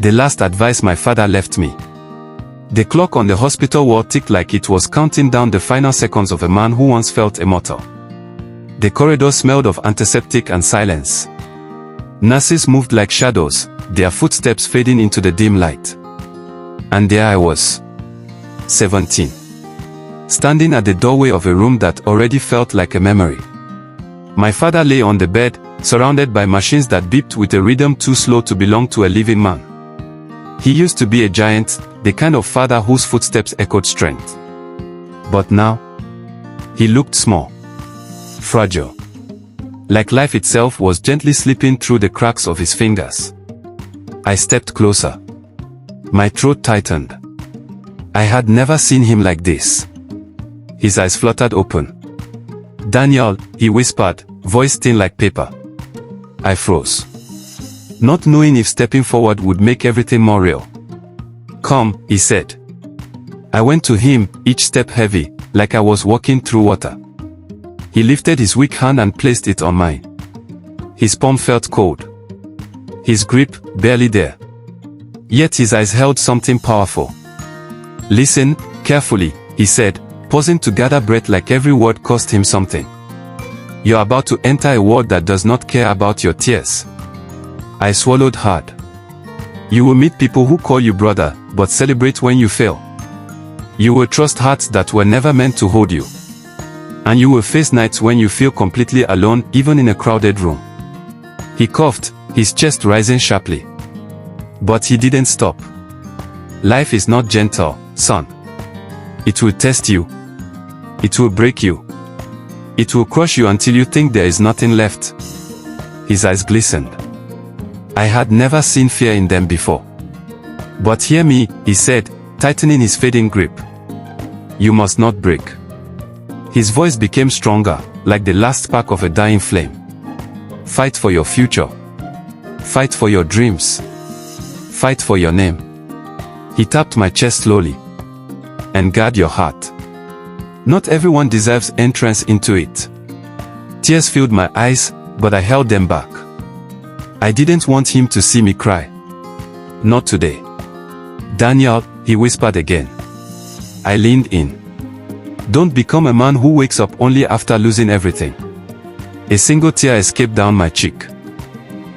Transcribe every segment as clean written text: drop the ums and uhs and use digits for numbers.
The last advice my father left me. The clock on the hospital wall ticked like it was counting down the final seconds of a man who once felt immortal. The corridor smelled of antiseptic and silence. Nurses moved like shadows, their footsteps fading into the dim light. And there I was. 17. Standing at the doorway of a room that already felt like a memory. My father lay on the bed, surrounded by machines that beeped with a rhythm too slow to belong to a living man. He used to be a giant, the kind of father whose footsteps echoed strength. But now, he looked small, fragile. Like life itself was gently slipping through the cracks of his fingers. I stepped closer. My throat tightened. I had never seen him like this. His eyes fluttered open. "Daniel," he whispered, voice thin like paper. I froze, not knowing if stepping forward would make everything more real. "Come," he said. I went to him, each step heavy, like I was walking through water. He lifted his weak hand and placed it on mine. His palm felt cold. His grip, barely there. Yet his eyes held something powerful. "Listen, carefully," he said, pausing to gather breath like every word cost him something. "You're about to enter a world that does not care about your tears." I swallowed hard. "You will meet people who call you brother, but celebrate when you fail. You will trust hearts that were never meant to hold you. And you will face nights when you feel completely alone, even in a crowded room." He coughed, his chest rising sharply. But he didn't stop. "Life is not gentle, son. It will test you. It will break you. It will crush you until you think there is nothing left." His eyes glistened. I had never seen fear in them before. "But hear me," he said, tightening his fading grip. "You must not break." His voice became stronger, like the last spark of a dying flame. "Fight for your future. Fight for your dreams. Fight for your name." He tapped my chest slowly. "And guard your heart. Not everyone deserves entrance into it." Tears filled my eyes, but I held them back. I didn't want him to see me cry. "Not today." "Daniel," he whispered again. I leaned in. "Don't become a man who wakes up only after losing everything." A single tear escaped down my cheek.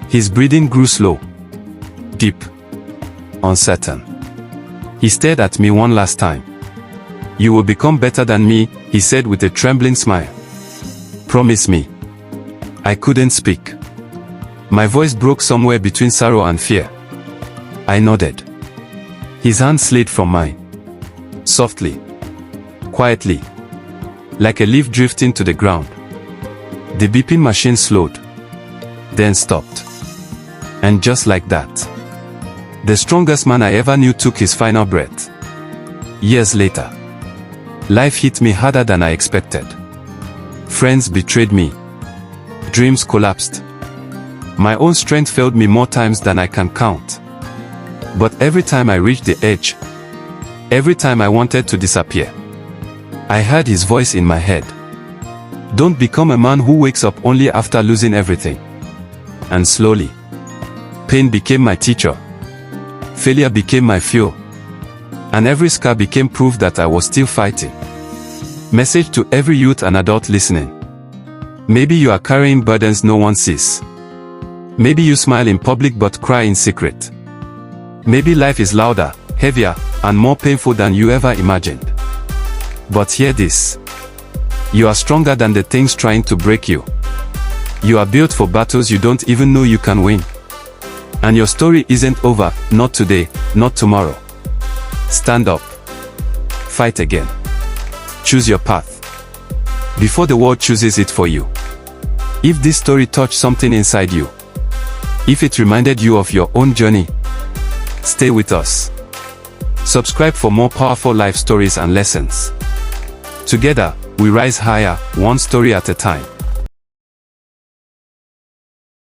His breathing grew slow, deep, uncertain. He stared at me one last time. "You will become better than me," he said with a trembling smile. "Promise me." I couldn't speak. My voice broke somewhere between sorrow and fear. I nodded. His hand slid from mine. Softly. Quietly. Like a leaf drifting to the ground. The beeping machine slowed. Then stopped. And just like that, the strongest man I ever knew took his final breath. Years later, life hit me harder than I expected. Friends betrayed me. Dreams collapsed. My own strength failed me more times than I can count. But every time I reached the edge, every time I wanted to disappear, I heard his voice in my head. "Don't become a man who wakes up only after losing everything." And slowly, pain became my teacher. Failure became my fuel. And every scar became proof that I was still fighting. Message to every youth and adult listening. Maybe you are carrying burdens no one sees. Maybe you smile in public but cry in secret. Maybe life is louder, heavier, and more painful than you ever imagined. But hear this. You are stronger than the things trying to break you. You are built for battles you don't even know you can win. And your story isn't over, not today, not tomorrow. Stand up. Fight again. Choose your path. Before the world chooses it for you. If this story touched something inside you, if it reminded you of your own journey, stay with us. Subscribe for more powerful life stories and lessons. Together, we rise higher, one story at a time.